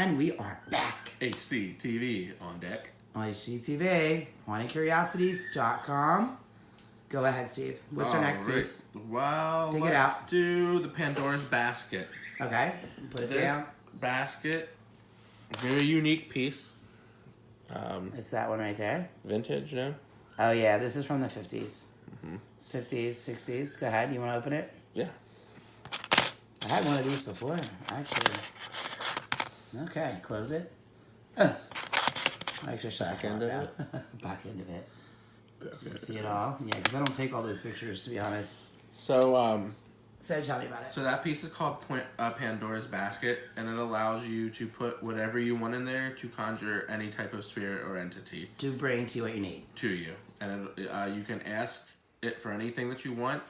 And we are back. HCTV on deck. On HCTV, HauntedCuriosities.com. Go ahead, Steve. What's our next piece? Well, Pick it let's out. do the Pandora's Basket. Okay, put it down. Basket, very unique piece. It's that one right there. Vintage, no? Oh, yeah, this is from the 50s. It's 50s, 60s. Go ahead. You want to open it? Yeah. I had one of these before, actually. Okay, close it. Extra shot. Back end of it? Back end of it. So you can see it all. Yeah, because I don't take all those pictures, to be honest. So, So tell me about it. So that piece is called Pandora's Basket, and it allows you to put whatever you want in there to conjure any type of spirit or entity. To bring to you what you need. To you. And you can ask it for anything that you want.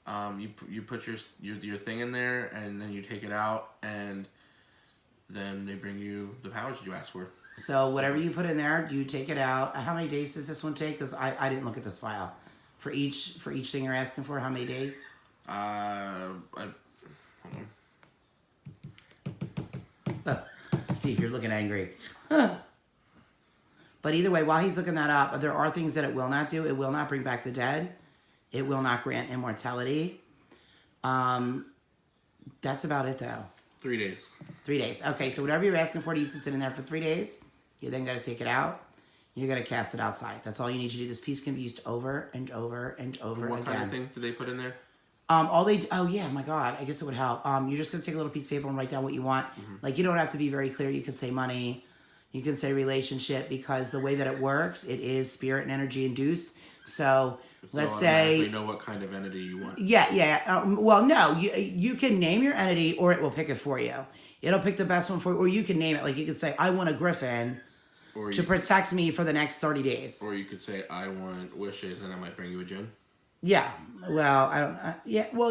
You put your thing in there, and then you take it out, and then they bring you the powers you asked for. So whatever you put in there, you take it out. How many days does this one take? Because I didn't look at this file. For each thing you're asking for, how many days? Hold on. Steve, you're looking angry. But either way, while he's looking that up, there are things that it will not do. It will not bring back the dead. It will not grant immortality. That's about it, though. 3 days. 3 days. Okay, so whatever you're asking for needs to sit in there for 3 days. You then got to take it out. You're going to cast it outside. That's all you need to do. This piece can be used over and over and over What again. kind of thing do they put in there? Oh yeah, my God, I guess it would help. You're just gonna take a little piece of paper and write down what you want. Like, you don't have to be very clear. You can say money, you can say relationship, because the way that it works, it is spirit and energy induced. So let's say you know what kind of entity you want. Yeah. Well, no, you can name your entity, or it will pick it for you. It'll pick the best one for you, or you can name it. Like, you could say, I want a griffin to protect me for the next 30 days. Or you could say, I want wishes, and I might bring you a djinn. Yeah, well, I don't.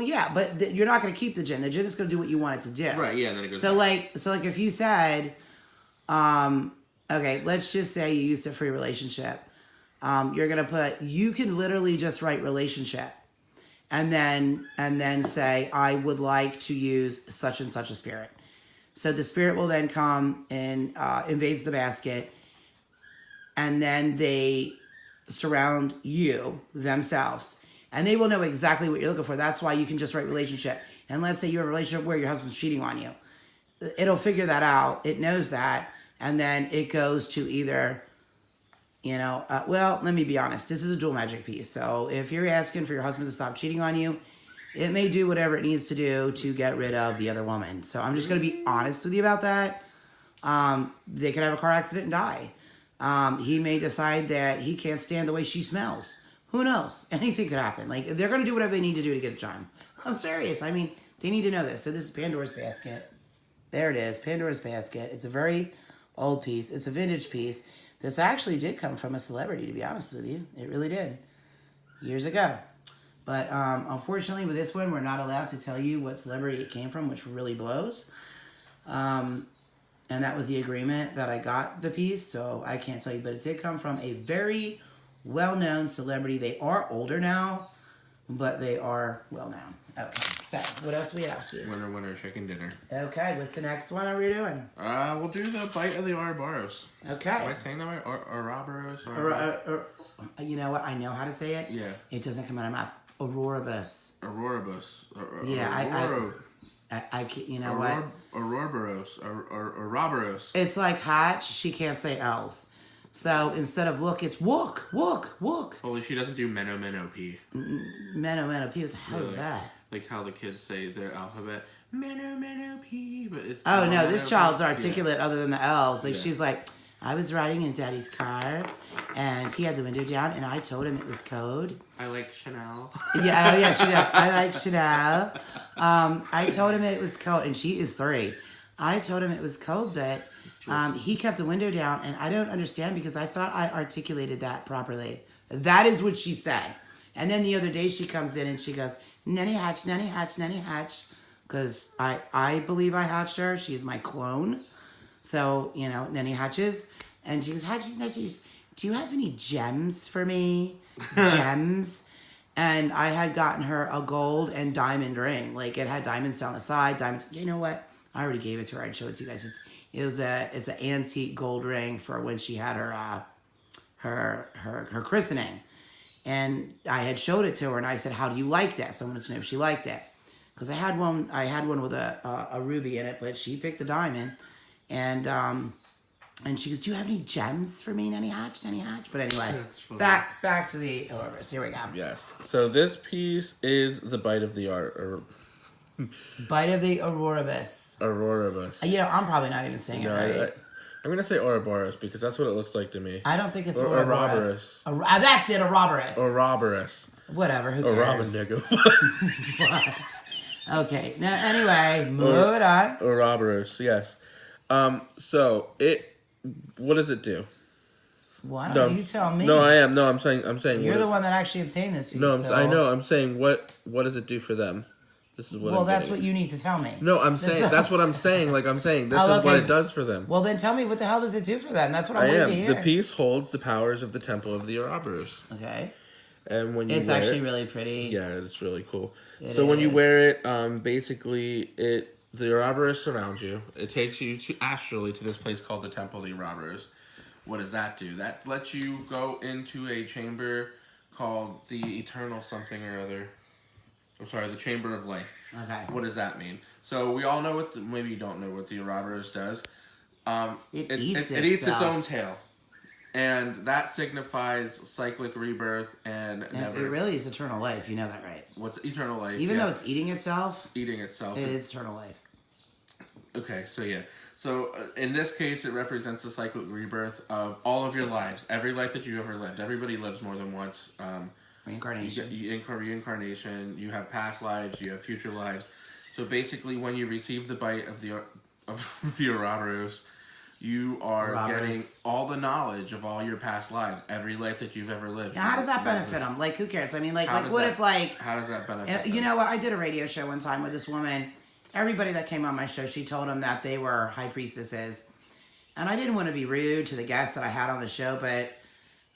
Yeah, but you're not going to keep the djinn. The djinn is going to do what you want it to do. Right. Yeah. And then it goes. So like if you said, okay, let's just say you used it for your relationship. You're going to put. You can literally just write relationship, and then say, I would like to use such and such a spirit. So the spirit will then come and invades the basket, and then they surround you themselves. And they will know exactly what you're looking for. That's why you can just write relationship. And let's say you have a relationship where your husband's cheating on you. It'll figure that out. It knows that. And then it goes to either, well, let me be honest. This is a dual magic piece. So if you're asking for your husband to stop cheating on you, it may do whatever it needs to do to get rid of the other woman. So I'm just going to be honest with you about that. They could have a car accident and die. He may decide that he can't stand the way she smells. Who knows? Anything could happen. Like, they're going to do whatever they need to do to get it done. I'm serious. I mean, they need to know this. So this is Pandora's Basket. There it is, Pandora's Basket. It's a very old piece. It's a vintage piece. This actually did come from a celebrity, to be honest with you. It really did. Years ago. But unfortunately, with this one, we're not allowed to tell you what celebrity it came from, which really blows. And that was the agreement that I got the piece, so I can't tell you. But it did come from a very well-known celebrity. They are older now, but they are well-known. Okay, so what else we have, Steve? Winner, chicken dinner. Okay, what's the next one are we doing? We'll do the Bite of the Ouroboros. Okay. Am I saying that right? Ouroboros? You know what? I know how to say it. Yeah. It doesn't come out of my mouth. Ouroboros. Yeah, I you know what? Ouroboros. It's like hatch. She can't say L's. So instead of look, it's wook. Holy, she doesn't do Meno P. Meno P. What the hell is that? Like how the kids say their alphabet. Meno P. But it's oh no, this child's articulate other than the L's. Like, yeah. She's like, I was riding in Daddy's car, and he had the window down, and I told him it was code. I like Chanel. Yeah, oh yeah, she does. I like Chanel. I told him it was code, and she is 3. I told him it was code, but he kept the window down, and I don't understand because I thought I articulated that properly. That is what she said. And then the other day she comes in and she goes, Nenny hatch, Nenny hatch, Nenny hatch. Because I believe I hatched her. She is my clone. So, Nenny hatches. And she goes, hatches, do you have any gems for me? Gems? And I had gotten her a gold and diamond ring. Like, it had diamonds down the side, diamonds. You know what? I already gave it to her. I'd show it to you guys. It's an antique gold ring for when she had her christening. And I had showed it to her, and I said, "How do you like that?" So I wanted to know if she liked it, because I had one with a ruby in it, but she picked a diamond, and she goes, "Do you have any gems for me, Nanny Hatch? But anyway, back to the Ouroboros. Here we go. Yes. So this piece is the bite of the Bite of the Ouroboros. Ouroboros. I'm probably not even saying it right. I'm gonna say Ouroboros because that's what it looks like to me. I don't think it's Ouroboros. Ouroboros. That's it, Ouroboros. Ouroboros. Whatever, who cares? nigga. Okay, now anyway, move it on. Ouroboros, yes. So what does it do? Why don't you tell me? No, I am. No, I'm saying. You're the one that actually obtained this piece. No, so. I know. I'm saying what does it do for them? This is what. Well, that's what you need to tell me. No, I'm saying that's what I'm saying. Like I'm saying, this is what it does for them. Well, then tell me what the hell does it do for them? That's what I'm waiting to hear. The piece holds the powers of the Temple of the Ouroboros. Okay. And when you it's actually really pretty. Yeah, it's really cool. When you wear it, basically the Ouroboros surrounds you. It takes you astrally to this place called the Temple of the Ouroboros. What does that do? That lets you go into a chamber called the Eternal something or other. I'm sorry, the Chamber of Life. Okay. What does that mean? So we all know maybe you don't know what the Ouroboros does. It eats its own tail. And that signifies cyclic rebirth and never... It really is eternal life. You know that, right? What's eternal life? Even though it's eating itself. Eating itself. It is eternal life. Okay, so yeah. So in this case, it represents the cyclic rebirth of all of your lives. Every life that you ever lived. Everybody lives more than once. Reincarnation. Reincarnation. You have past lives. You have future lives. So basically, when you receive the bite of the Ouroboros, you are getting all the knowledge of all your past lives, every life that you've ever lived. Now, how does that benefit them? Like, who cares? I mean, what if How does that benefit them? You know what? I did a radio show one time with this woman. Everybody that came on my show, she told them that they were high priestesses. And I didn't want to be rude to the guests that I had on the show, but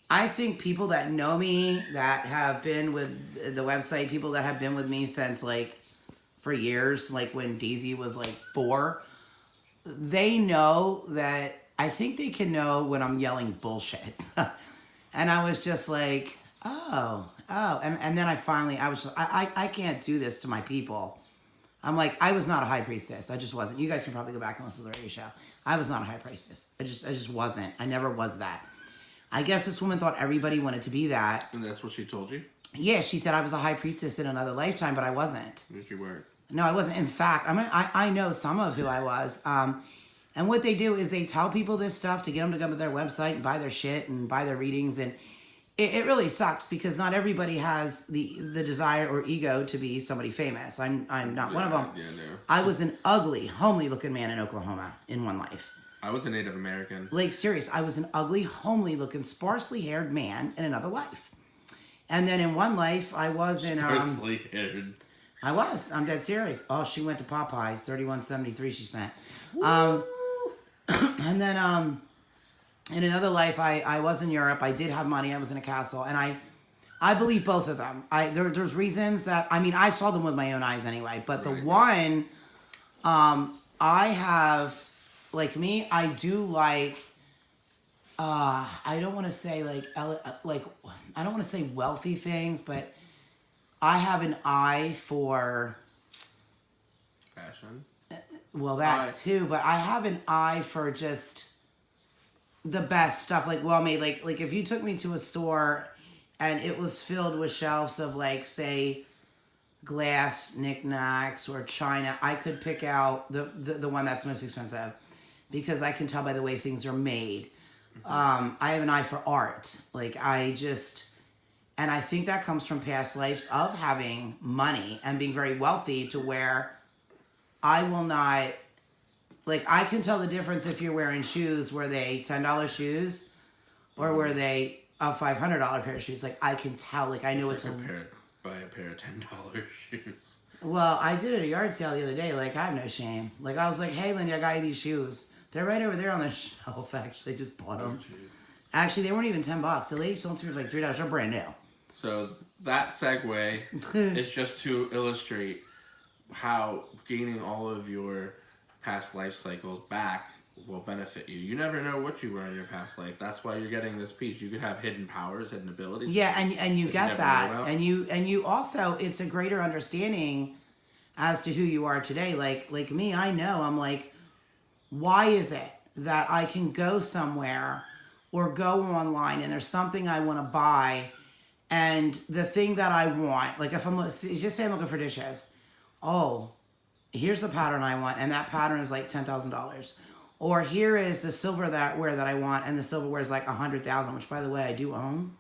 I think people that know me, that have been with the website, people that have been with me since, for years, when Daisy was, 4, they know that I think they can know when I'm yelling bullshit. And I was just like, oh. And then I can't do this to my people. I'm like, I was not a high priestess. I just wasn't. You guys can probably go back and listen to the radio show. I was not a high priestess. I just wasn't. I never was that. I guess this woman thought everybody wanted to be that. And that's what she told you? Yeah, she said I was a high priestess in another lifetime, but I wasn't. Yes, you weren't. No, I wasn't. In fact, I know some of who I was. And what they do is they tell people this stuff to get them to come to their website and buy their shit and buy their readings. And it really sucks because not everybody has the desire or ego to be somebody famous. I'm not one of them. Yeah, no. I was an ugly, homely looking man in Oklahoma in one life. I was a Native American. Serious. I was an ugly, homely looking, sparsely haired man in another life. And then in one life, I was in... Sparsely haired. I was. I'm dead serious. Oh, she went to Popeyes. $31.73 she spent. And then in another life, I was in Europe. I did have money. I was in a castle. And I believe both of them. There's reasons that... I saw them with my own eyes anyway. But the one... I have... me, I do I don't want to say I don't want to say wealthy things, but I have an eye for fashion. Well, that too, but I have an eye for just the best stuff, well-made. Like if you took me to a store and it was filled with shelves of say glass knickknacks or china, I could pick out the one that's most expensive. Because I can tell by the way things are made. I have an eye for art. And I think that comes from past lives of having money and being very wealthy to where I will not, I can tell the difference if you're wearing shoes. Were they $10 shoes or were they a $500 pair of shoes? I can tell, I know it's buy a pair of $10 shoes. Well, I did at a yard sale the other day. I have no shame. I was like, hey, Lindy, I got you these shoes. They're right over there on the shelf, actually. I just bought them. Actually, they weren't even $10. The lady sold them to me for $3. They're brand new. So that segue is just to illustrate how gaining all of your past life cycles back will benefit you. You never know what you were in your past life. That's why you're getting this piece. You could have hidden powers, hidden abilities. Yeah, and you get never that, knew about. and you also, it's a greater understanding as to who you are today. Like me, I know, I'm like, why is it that I can go somewhere or go online and there's something I want to buy, and the thing that I want, like if I'm just say I'm looking for dishes, oh, here's the pattern I want, and that pattern is like $10,000. Or here is the silverware that I want, and the silverware is like $100,000, which by the way, I do own.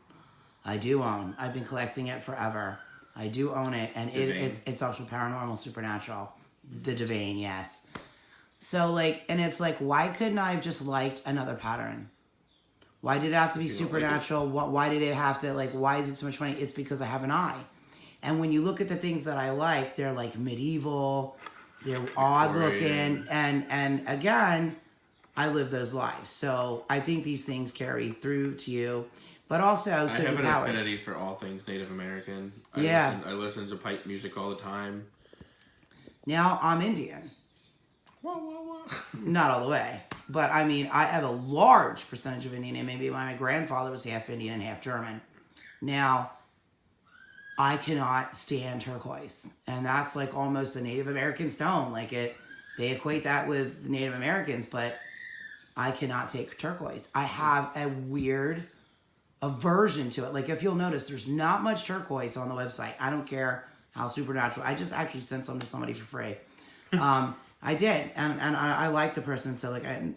I've been collecting it forever. I do own it, and it's also paranormal, supernatural. The Devane, yes. So like, and it's like, why couldn't I have just liked another pattern? Why did it have to be supernatural? Why did it have to, like, why is it so much money? It's because I have an eye. And when you look at the things that I like, they're like medieval, they're odd looking, and again, I live those lives. So I think these things carry through to you. But also, I have an affinity for all things Native American. I listen to pipe music all the time. Now, I'm Indian. Whoa, whoa, whoa. Not all the way. But, I mean, I have a large percentage of Indian, and maybe my grandfather was half Indian and half German. Now, I cannot stand turquoise. And that's like almost a Native American stone. Like they equate that with Native Americans, but I cannot take turquoise. I have a weird aversion to it. Like if you'll notice, there's not much turquoise on the website. I don't care how supernatural. I just actually sent some to somebody for free. I did, and I like the person, so like I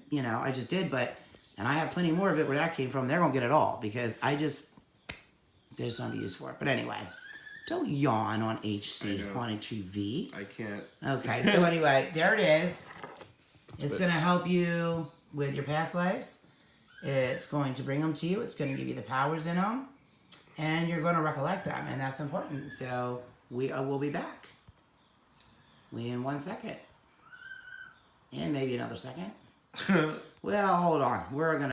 just did, and I have plenty more of it where that came from. They're gonna get it all because there's something to use for it. But anyway, don't yawn on HCTV. I can't. Okay, so anyway, there it is. It's gonna help you with your past lives. It's going to bring them to you. It's going to give you the powers in them, and you're going to recollect them, and that's important. So we'll be back. In 1 second. And maybe another second. Well, hold on. We're going to